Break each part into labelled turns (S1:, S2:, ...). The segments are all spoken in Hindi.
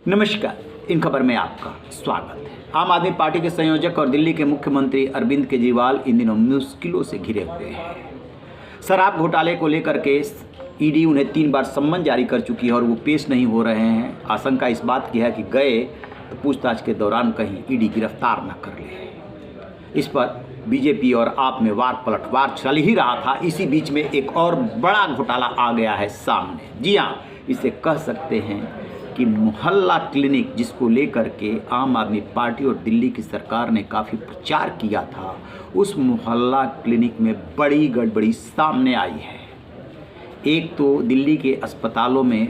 S1: नमस्कार। इन खबर में आपका स्वागत है। आम आदमी पार्टी के संयोजक और दिल्ली के मुख्यमंत्री अरविंद केजरीवाल इन दिनों मुश्किलों से घिरे हुए हैं। शराब घोटाले को लेकर के ईडी उन्हें 3 बार सम्मन जारी कर चुकी है और वो पेश नहीं हो रहे हैं। आशंका इस बात की है कि गए तो पूछताछ के दौरान कहीं ईडी गिरफ्तार न कर ले। इस पर बीजेपी और आप में वार पलटवार चल ही रहा था। इसी बीच में एक और बड़ा घोटाला आ गया है सामने। जी हाँ, इसे कह सकते हैं कि मोहल्ला क्लिनिक, जिसको लेकर के आम आदमी पार्टी और दिल्ली की सरकार ने काफ़ी प्रचार किया था, उस मोहल्ला क्लिनिक में बड़ी गड़बड़ी सामने आई है। एक तो दिल्ली के अस्पतालों में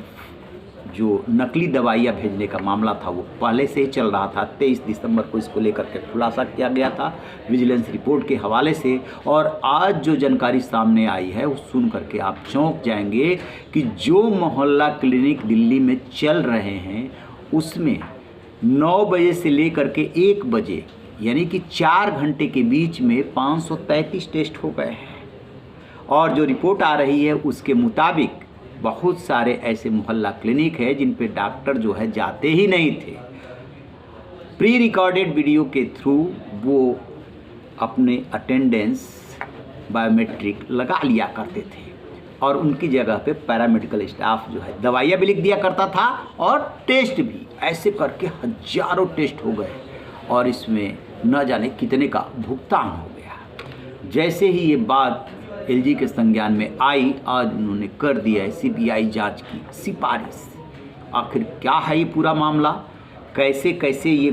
S1: जो नकली दवाइयाँ भेजने का मामला था वो पहले से ही चल रहा था। 23 दिसंबर को इसको लेकर के खुलासा किया गया था विजिलेंस रिपोर्ट के हवाले से, और आज जो जानकारी सामने आई है वो सुन करके आप चौंक जाएंगे कि जो मोहल्ला क्लिनिक दिल्ली में चल रहे हैं उसमें 9 बजे से लेकर के 1 बजे यानी कि 4 घंटे के बीच में 533 टेस्ट हो गए हैं। और जो रिपोर्ट आ रही है उसके मुताबिक बहुत सारे ऐसे मोहल्ला क्लिनिक है जिन पे डॉक्टर जो है जाते ही नहीं थे। प्री रिकॉर्डेड वीडियो के थ्रू वो अपने अटेंडेंस बायोमेट्रिक लगा लिया करते थे और उनकी जगह पे पैरामेडिकल स्टाफ जो है दवाइयाँ भी लिख दिया करता था और टेस्ट भी। ऐसे करके हजारों टेस्ट हो गए और इसमें न जाने कितने का भुगतान हो गया। जैसे ही ये बात एलजी के संज्ञान में आई, आज उन्होंने कर दिया है सीबीआई जांच की सिफारिश। आखिर क्या है ये पूरा मामला, कैसे कैसे ये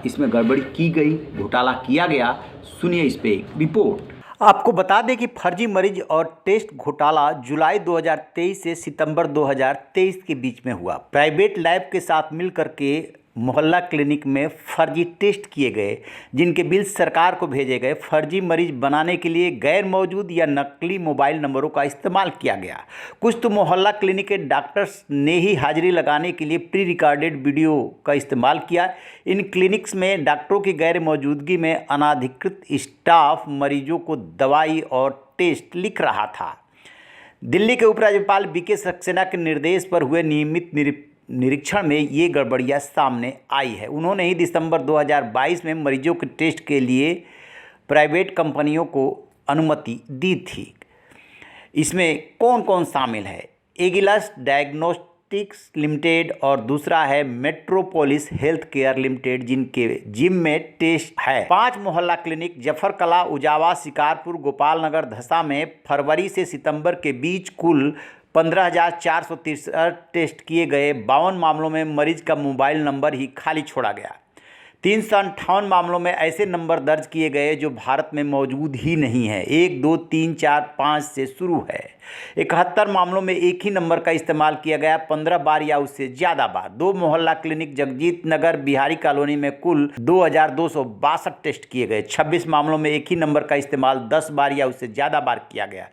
S1: इसमें गड़बड़ी की गई, घोटाला किया गया, सुनिए इस पे एक रिपोर्ट। आपको बता दें कि फर्जी मरीज और टेस्ट घोटाला जुलाई 2023 से सितंबर 2023 के बीच में हुआ। प्राइवेट लैब के साथ मिलकर के मोहल्ला क्लिनिक में फर्जी टेस्ट किए गए, जिनके बिल सरकार को भेजे गए। फर्जी मरीज बनाने के लिए गैर मौजूद या नकली मोबाइल नंबरों का इस्तेमाल किया गया। कुछ तो मोहल्ला क्लिनिक के डॉक्टर्स ने ही हाजिरी लगाने के लिए प्री रिकॉर्डेड वीडियो का इस्तेमाल किया। इन क्लिनिक्स में डॉक्टरों की गैर मौजूदगी में अनाधिकृत स्टाफ मरीजों को दवाई और टेस्ट लिख रहा था। दिल्ली के उपराज्यपाल बीके सक्सेना के निर्देश पर हुए नियमित निरीक्षण में ये गड़बड़ियाँ सामने आई है। उन्होंने ही दिसंबर 2022 में मरीजों के टेस्ट के लिए प्राइवेट कंपनियों को अनुमति दी थी। इसमें कौन कौन शामिल है? एगिलस डायग्नोस्टिक्स लिमिटेड और दूसरा है मेट्रोपोलिस हेल्थ केयर लिमिटेड, जिनके जिम में टेस्ट है। 5 मोहल्ला क्लिनिक जफर कला, उजावा, शिकारपुर, गोपाल नगर, धसा में फरवरी से सितंबर के बीच कुल 15,463 टेस्ट किए गए। 52 मामलों में मरीज का मोबाइल नंबर ही खाली छोड़ा गया। 358 मामलों में ऐसे नंबर दर्ज किए गए जो भारत में मौजूद ही नहीं है। 1, 2, 3, 4, 5 से शुरू है। 71 मामलों में एक ही नंबर का इस्तेमाल किया गया 15 बार या उससे ज़्यादा बार। 2 मोहल्ला क्लिनिक जगजीत नगर बिहारी कॉलोनी में कुल 2,262 टेस्ट किए गए। 26 मामलों में एक ही नंबर का इस्तेमाल 10 बार या उससे ज़्यादा बार किया गया।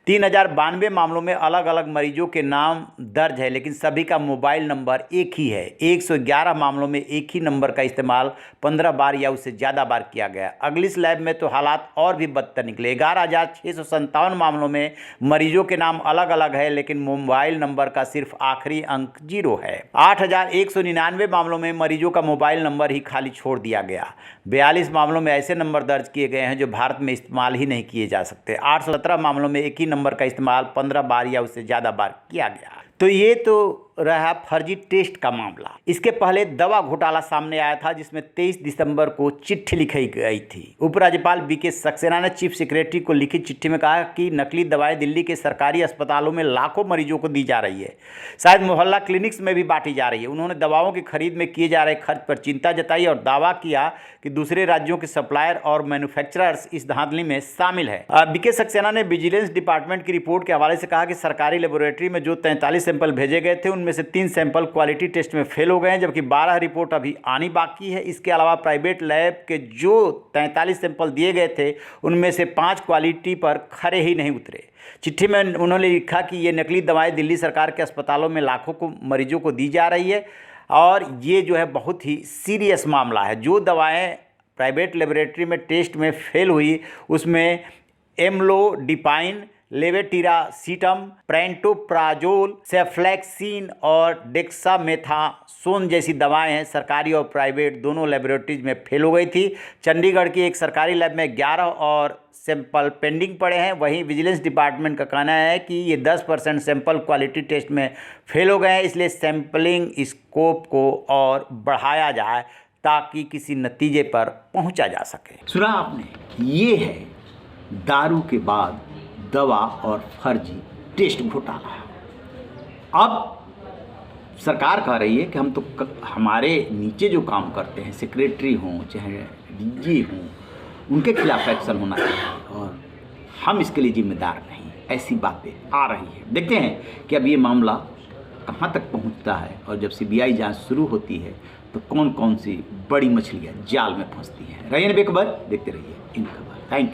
S1: 3092 मामलों में अलग अलग मरीजों के नाम दर्ज है, लेकिन सभी का मोबाइल नंबर एक ही है। 111 मामलों में एक ही नंबर का इस्तेमाल 15 बार या उससे ज़्यादा बार किया गया। अगली स्लैब में तो हालात और भी बदतर निकले। 11,657 मामलों में मरीजों के नाम अलग अलग है, लेकिन मोबाइल नंबर का सिर्फ आखिरी अंक 0 है। 8,199 मामलों में मरीजों का मोबाइल नंबर ही खाली छोड़ दिया गया। 42 मामलों में ऐसे नंबर दर्ज किए गए हैं जो भारत में इस्तेमाल ही नहीं किए जा सकते। 817 मामलों में एक ही नंबर का इस्तेमाल 15 बार या उससे ज़्यादा बार किया गया। तो ये तो रहा फर्जी टेस्ट का मामला। इसके पहले दवा घोटाला सामने आया था, जिसमें 23 दिसंबर को चिट्ठी लिखी गई थी। उपराज्यपाल बीके सक्सेना ने चीफ सेक्रेटरी को लिखी चिट्ठी में कहा कि नकली दवाएं दिल्ली के सरकारी अस्पतालों में लाखों मरीजों को दी जा रही है, शायद मोहल्ला क्लिनिक्स में भी बांटी जा रही है। उन्होंने दवाओं की खरीद में किए जा रहे खर्च पर चिंता जताई और दावा किया कि दूसरे राज्यों के सप्लायर और मैन्युफैक्चरर्स इस धांधली में शामिल है। बीके सक्सेना ने विजिलेंस डिपार्टमेंट की रिपोर्ट के हवाले से कहा कि सरकारी लेबोरेटरी में जो 43 सैंपल भेजे गए थे उनमें से 3 सैंपल क्वालिटी टेस्ट में फेल हो गए हैं, जबकि 12 रिपोर्ट अभी आनी बाकी है। इसके अलावा प्राइवेट लैब के जो 43 सैंपल दिए गए थे उनमें से 5 क्वालिटी पर खरे ही नहीं उतरे। चिट्ठी में उन्होंने लिखा कि ये नकली दवाएं दिल्ली सरकार के अस्पतालों में लाखों को मरीजों को दी जा रही है और ये जो है बहुत ही सीरियस मामला है। जो दवाएं प्राइवेट लेबोरेटरी में टेस्ट में फेल हुई उसमें एम्लोडिपाइन, लेवेटिरासिटम, प्रेंटोप्राजोल, सेफ्लेक्सिन और डेक्सामेथासोन जैसी दवाएं हैं सरकारी और प्राइवेट दोनों लेबोरेटरीज में फेल हो गई थी। चंडीगढ़ की एक सरकारी लैब में 11 और सैंपल पेंडिंग पड़े हैं। वहीं विजिलेंस डिपार्टमेंट का कहना है कि ये 10% सैंपल क्वालिटी टेस्ट में फेल हो गए हैं, इसलिए सैंपलिंग स्कोप को और बढ़ाया जाए ताकि किसी नतीजे पर पहुंचा जा सके। सुना आपने, ये है दारू के बाद दवा और फर्जी टेस्ट घोटाला। अब सरकार कह रही है कि हम तो हमारे नीचे जो काम करते हैं, सेक्रेटरी हों चाहे डीजी हों, उनके खिलाफ एक्शन होना चाहिए और हम इसके लिए जिम्मेदार नहीं, ऐसी बातें आ रही है। देखते हैं कि अब ये मामला कहाँ तक पहुँचता है और जब सीबीआई जांच शुरू होती है तो कौन कौन सी बड़ी मछलियाँ जाल में फंसती हैं। रहिए बेखबर, देखते रहिए इन खबर। Thank you.